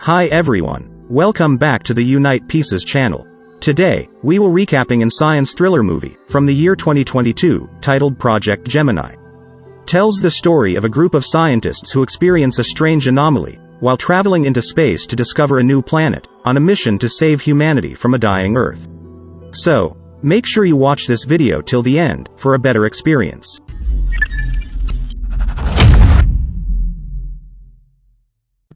Hi everyone, welcome back to the Unite Pieces channel. Today, we will recapping a science thriller movie, from the year 2022, titled Project Gemini. Tells the story of a group of scientists who experience a strange anomaly, while traveling into space to discover a new planet, on a mission to save humanity from a dying Earth. So, make sure you watch this video till the end, for a better experience.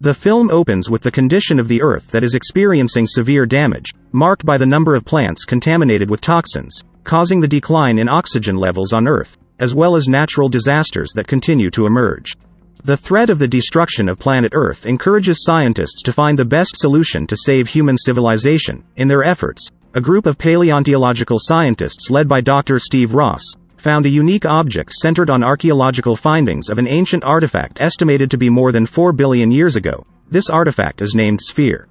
The film opens with the condition of the Earth that is experiencing severe damage, marked by the number of plants contaminated with toxins, causing the decline in oxygen levels on Earth, as well as natural disasters that continue to emerge. The threat of the destruction of planet Earth encourages scientists to find the best solution to save human civilization. In their efforts, a group of paleontological scientists led by Dr. Steve Ross found a unique object centered on archaeological findings of an ancient artifact estimated to be more than 4 billion years ago. This artifact is named Sphere.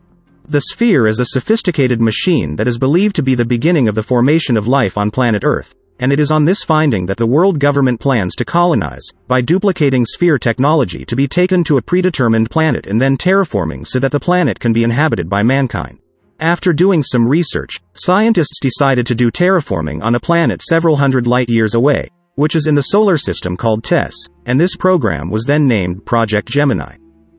The Sphere is a sophisticated machine that is believed to be the beginning of the formation of life on planet Earth, and it is on this finding that the world government plans to colonize, by duplicating Sphere technology to be taken to a predetermined planet and then terraforming so that the planet can be inhabited by mankind. After doing some research, scientists decided to do terraforming on a planet several hundred light years away, which is in the solar system called TESS, and this program was then named Project Gemini.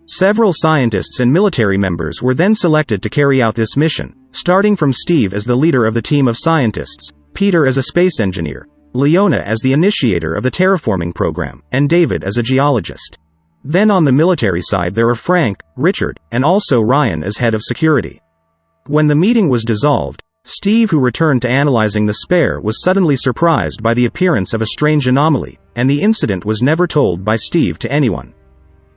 Several scientists and military members were then selected to carry out this mission, starting from Steve as the leader of the team of scientists, Peter as a space engineer, Leona as the initiator of the terraforming program, and David as a geologist. Then on the military side there are Frank, Richard, and also Ryan as head of security. When the meeting was dissolved, Steve, who returned to analyzing the Sphere, was suddenly surprised by the appearance of a strange anomaly, and the incident was never told by Steve to anyone.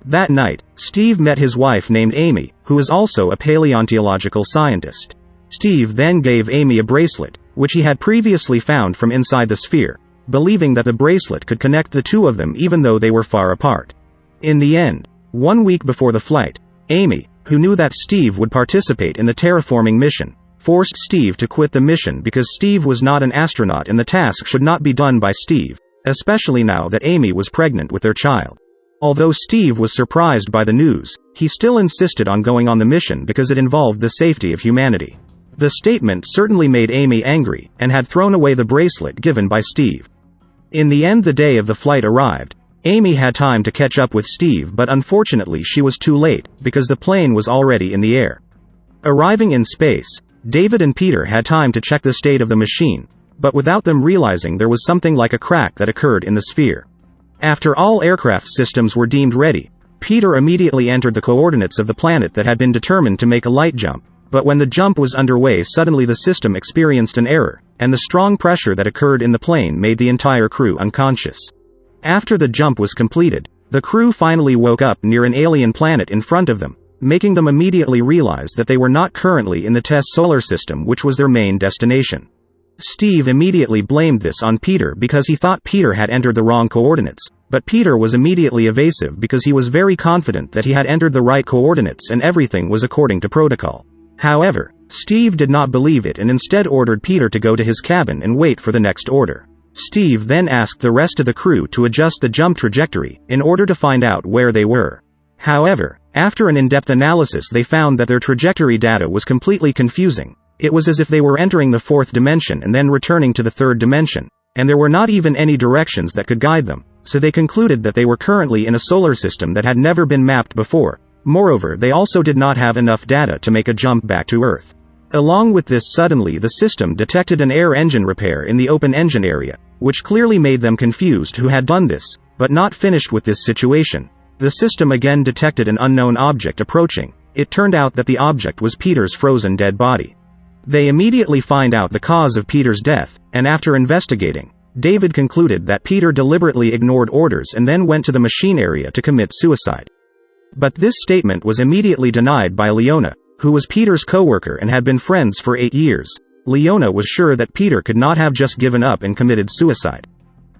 That night, Steve met his wife named Amy, who is also a paleontological scientist. Steve then gave Amy a bracelet, which he had previously found from inside the Sphere, believing that the bracelet could connect the two of them even though they were far apart. In the end, 1 week before the flight, Amy, who knew that Steve would participate in the terraforming mission, forced Steve to quit the mission because Steve was not an astronaut and the task should not be done by Steve, especially now that Amy was pregnant with their child. Although Steve was surprised by the news, he still insisted on going on the mission because it involved the safety of humanity. The statement certainly made Amy angry, and had thrown away the bracelet given by Steve. In the end, the day of the flight arrived. Amy had time to catch up with Steve, but unfortunately she was too late, because the plane was already in the air. Arriving in space, David and Peter had time to check the state of the machine, but without them realizing there was something like a crack that occurred in the Sphere. After all aircraft systems were deemed ready, Peter immediately entered the coordinates of the planet that had been determined to make a light jump, but when the jump was underway suddenly the system experienced an error, and the strong pressure that occurred in the plane made the entire crew unconscious. After the jump was completed, the crew finally woke up near an alien planet in front of them, making them immediately realize that they were not currently in the TESS solar system, which was their main destination. Steve immediately blamed this on Peter because he thought Peter had entered the wrong coordinates, but Peter was immediately evasive because he was very confident that he had entered the right coordinates and everything was according to protocol. However, Steve did not believe it and instead ordered Peter to go to his cabin and wait for the next order. Steve then asked the rest of the crew to adjust the jump trajectory, in order to find out where they were. However, after an in-depth analysis they found that their trajectory data was completely confusing. It was as if they were entering the fourth dimension and then returning to the third dimension, and there were not even any directions that could guide them, so they concluded that they were currently in a solar system that had never been mapped before. Moreover, they also did not have enough data to make a jump back to Earth. Along with this, suddenly the system detected an air engine repair in the open engine area, which clearly made them confused who had done this. But not finished with this situation, the system again detected an unknown object approaching. It turned out that the object was Peter's frozen dead body. They immediately find out the cause of Peter's death, and after investigating, David concluded that Peter deliberately ignored orders and then went to the machine area to commit suicide. But this statement was immediately denied by Leona, who was Peter's co-worker and had been friends for 8 years. Leona was sure that Peter could not have just given up and committed suicide.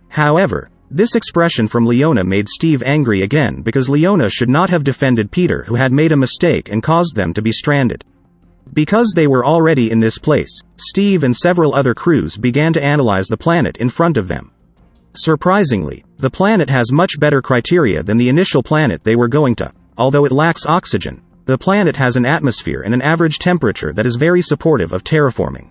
However, this expression from Leona made Steve angry again because Leona should not have defended Peter, who had made a mistake and caused them to be stranded. Because they were already in this place, Steve and several other crews began to analyze the planet in front of them. Surprisingly, the planet has much better criteria than the initial planet they were going to. Although it lacks oxygen, The planet has an atmosphere and an average temperature that is very supportive of terraforming.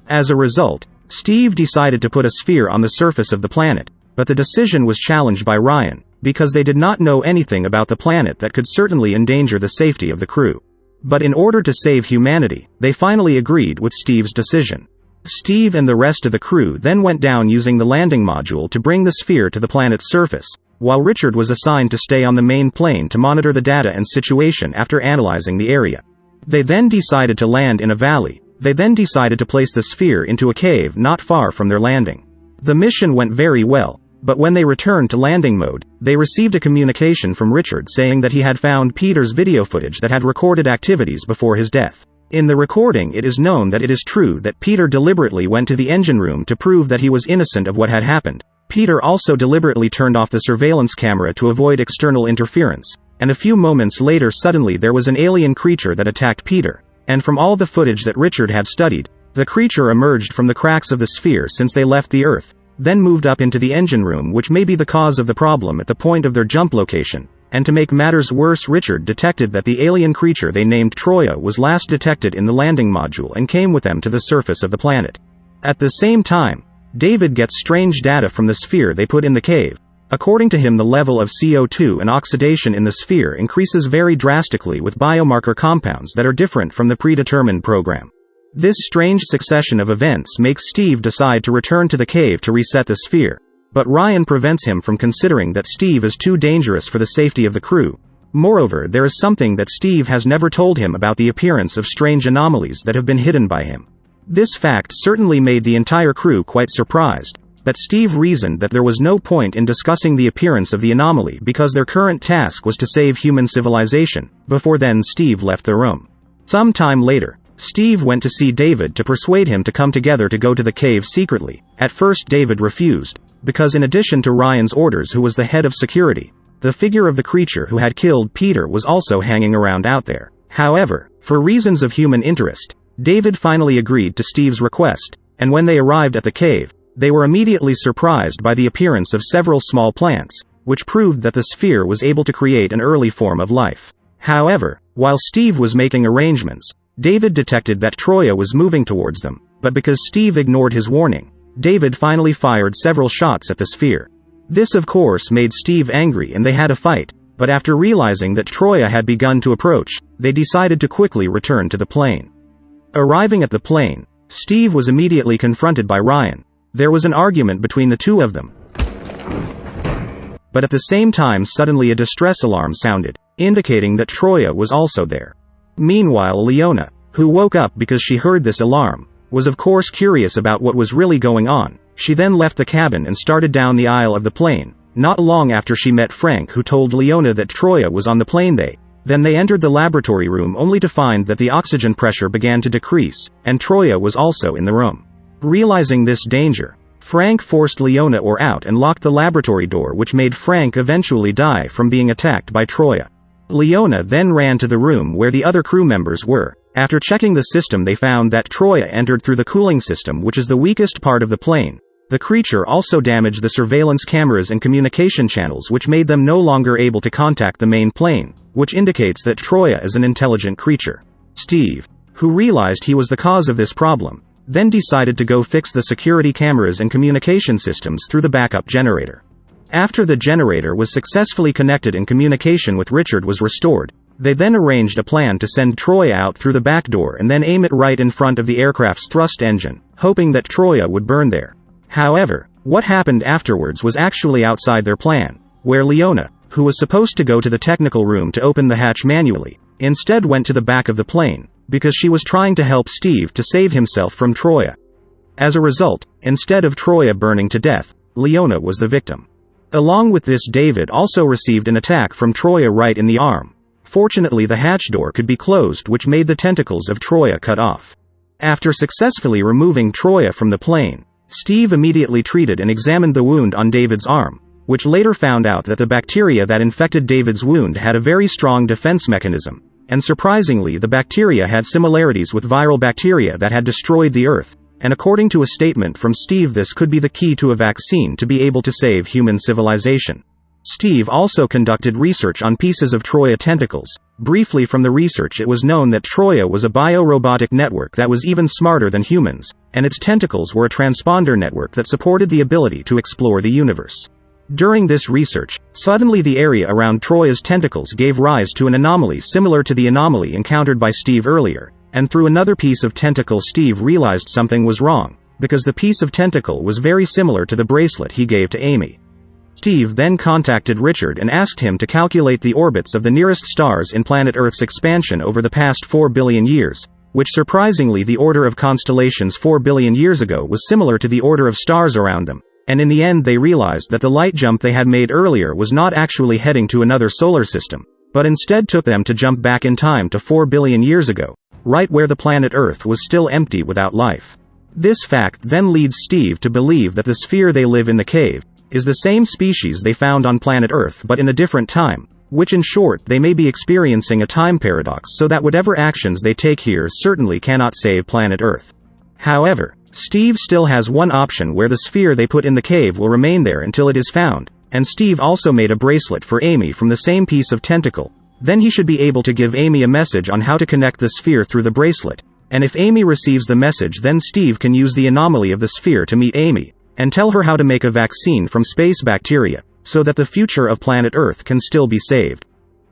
As a result, Steve decided to put a sphere on the surface of the planet, but the decision was challenged by Ryan, because they did not know anything about the planet that could certainly endanger the safety of the crew. But in order to save humanity, they finally agreed with Steve's decision. Steve and the rest of the crew then went down using the landing module to bring the sphere to the planet's surface, while Richard was assigned to stay on the main plane to monitor the data and situation after analyzing the area. They then decided to land in a valley. They then decided to place the sphere into a cave not far from their landing. The mission went very well, but when they returned to landing mode, they received a communication from Richard saying that he had found Peter's video footage that had recorded activities before his death. In the recording, it is known that it is true that Peter deliberately went to the engine room to prove that he was innocent of what had happened. Peter also deliberately turned off the surveillance camera to avoid external interference, and a few moments later suddenly there was an alien creature that attacked Peter. And from all the footage that Richard had studied, the creature emerged from the cracks of the sphere since they left the Earth, then moved up into the engine room, which may be the cause of the problem at the point of their jump location. And to make matters worse, Richard detected that the alien creature they named Troya was last detected in the landing module and came with them to the surface of the planet. At the same time, David gets strange data from the sphere they put in the cave. According to him, the level of CO2 and oxidation in the sphere increases very drastically with biomarker compounds that are different from the predetermined program. This strange succession of events makes Steve decide to return to the cave to reset the sphere, but Ryan prevents him from considering that Steve is too dangerous for the safety of the crew. Moreover, there is something that Steve has never told him about the appearance of strange anomalies that have been hidden by him. This fact certainly made the entire crew quite surprised, but Steve reasoned that there was no point in discussing the appearance of the anomaly because their current task was to save human civilization. Before then, Steve left the room. Some time later, Steve went to see David to persuade him to come together to go to the cave secretly. At first David refused, because in addition to Ryan's orders, who was the head of security, the figure of the creature who had killed Peter was also hanging around out there. However, for reasons of human interest, David finally agreed to Steve's request, and when they arrived at the cave, they were immediately surprised by the appearance of several small plants, which proved that the sphere was able to create an early form of life. However, while Steve was making arrangements, David detected that Troya was moving towards them, but because Steve ignored his warning, David finally fired several shots at the sphere. This of course made Steve angry and they had a fight, but after realizing that Troya had begun to approach, they decided to quickly return to the plane. Arriving at the plane, Steve was immediately confronted by Ryan. There was an argument between the two of them. But at the same time suddenly a distress alarm sounded, indicating that Troya was also there. Meanwhile, Leona, who woke up because she heard this alarm, was of course curious about what was really going on. She then left the cabin and started down the aisle of the plane. Not long after she met Frank, who told Leona that Troya was on the plane. Then they entered the laboratory room only to find that the oxygen pressure began to decrease, and Troya was also in the room. Realizing this danger, Frank forced Leona out and locked the laboratory door, which made Frank eventually die from being attacked by Troya. Leona then ran to the room where the other crew members were. After checking the system, they found that Troya entered through the cooling system, which is the weakest part of the plane. The creature also damaged the surveillance cameras and communication channels, which made them no longer able to contact the main plane, which indicates that Troya is an intelligent creature. Steve, who realized he was the cause of this problem, then decided to go fix the security cameras and communication systems through the backup generator. After the generator was successfully connected and communication with Richard was restored, they then arranged a plan to send Troya out through the back door and then aim it right in front of the aircraft's thrust engine, hoping that Troya would burn there. However, what happened afterwards was actually outside their plan, where Leona, who was supposed to go to the technical room to open the hatch manually, instead went to the back of the plane, because she was trying to help Steve to save himself from Troya. As a result, instead of Troya burning to death, Leona was the victim. Along with this, David also received an attack from Troya right in the arm. Fortunately, the hatch door could be closed, which made the tentacles of Troya cut off. After successfully removing Troya from the plane, Steve immediately treated and examined the wound on David's arm, which later found out that the bacteria that infected David's wound had a very strong defense mechanism, and surprisingly the bacteria had similarities with viral bacteria that had destroyed the Earth, and according to a statement from Steve, this could be the key to a vaccine to be able to save human civilization. Steve also conducted research on pieces of Troya tentacles. Briefly, from the research, it was known that Troya was a biorobotic network that was even smarter than humans, and its tentacles were a transponder network that supported the ability to explore the universe. During this research, suddenly the area around Troya's tentacles gave rise to an anomaly similar to the anomaly encountered by Steve earlier, and through another piece of tentacle Steve realized something was wrong, because the piece of tentacle was very similar to the bracelet he gave to Amy. Steve then contacted Richard and asked him to calculate the orbits of the nearest stars in planet Earth's expansion over the past 4 billion years, which surprisingly the order of constellations 4 billion years ago was similar to the order of stars around them, and in the end they realized that the light jump they had made earlier was not actually heading to another solar system, but instead took them to jump back in time to 4 billion years ago, right where the planet Earth was still empty without life. This fact then leads Steve to believe that the sphere they live in, the cave, is the same species they found on planet Earth but in a different time, which in short they may be experiencing a time paradox, so that whatever actions they take here certainly cannot save planet Earth. However, Steve still has one option where the sphere they put in the cave will remain there until it is found, and Steve also made a bracelet for Amy from the same piece of tentacle. Then he should be able to give Amy a message on how to connect the sphere through the bracelet, and if Amy receives the message, then Steve can use the anomaly of the sphere to meet Amy, and tell her how to make a vaccine from space bacteria, so that the future of planet Earth can still be saved.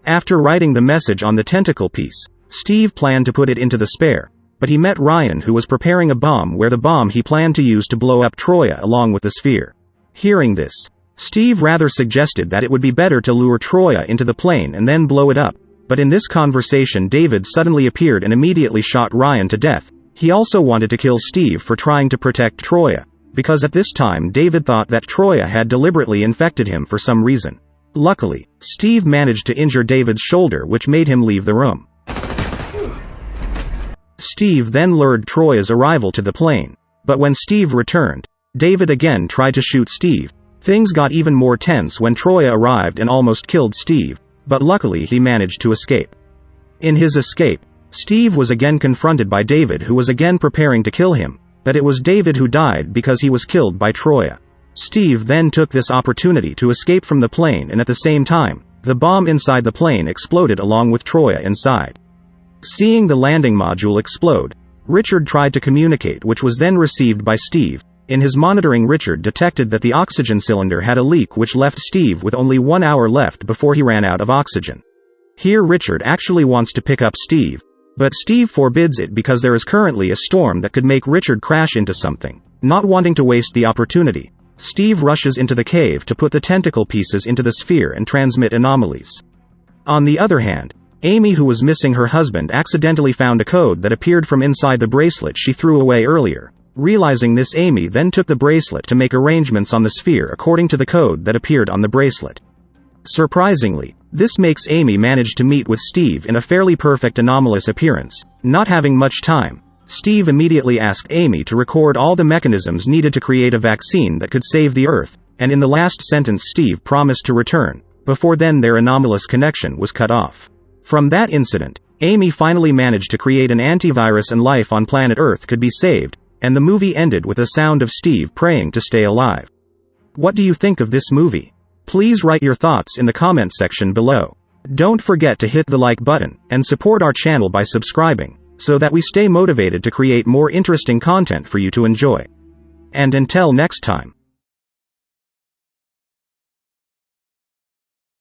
After writing the message on the tentacle piece, Steve planned to put it into the spare, but he met Ryan, who was preparing a bomb where the bomb he planned to use to blow up Troya along with the sphere. Hearing this, Steve rather suggested that it would be better to lure Troya into the plane and then blow it up, but in this conversation David suddenly appeared and immediately shot Ryan to death. He also wanted to kill Steve for trying to protect Troya, because at this time David thought that Troya had deliberately infected him for some reason. Luckily, Steve managed to injure David's shoulder, which made him leave the room. Steve then lured Troya's arrival to the plane, but when Steve returned, David again tried to shoot Steve. Things got even more tense when Troya arrived and almost killed Steve, but luckily he managed to escape. In his escape, Steve was again confronted by David, who was again preparing to kill him, but it was David who died because he was killed by Troya. Steve then took this opportunity to escape from the plane, and at the same time, the bomb inside the plane exploded along with Troya inside. Seeing the landing module explode, Richard tried to communicate, which was then received by Steve. In his monitoring, Richard detected that the oxygen cylinder had a leak, which left Steve with only 1 hour left before he ran out of oxygen. Here Richard actually wants to pick up Steve, but Steve forbids it because there is currently a storm that could make Richard crash into something. Not wanting to waste the opportunity, Steve rushes into the cave to put the tentacle pieces into the sphere and transmit anomalies. On the other hand, Amy, who was missing her husband, accidentally found a code that appeared from inside the bracelet she threw away earlier. Realizing this, Amy then took the bracelet to make arrangements on the sphere according to the code that appeared on the bracelet. Surprisingly, this makes Amy manage to meet with Steve in a fairly perfect anomalous appearance. Not having much time, Steve immediately asked Amy to record all the mechanisms needed to create a vaccine that could save the Earth, and in the last sentence Steve promised to return. Before then their anomalous connection was cut off. From that incident, Amy finally managed to create an antivirus and life on planet Earth could be saved, and the movie ended with a sound of Steve praying to stay alive. What do you think of this movie? Please write your thoughts in the comment section below. Don't forget to hit the like button, and support our channel by subscribing, so that we stay motivated to create more interesting content for you to enjoy. And until next time.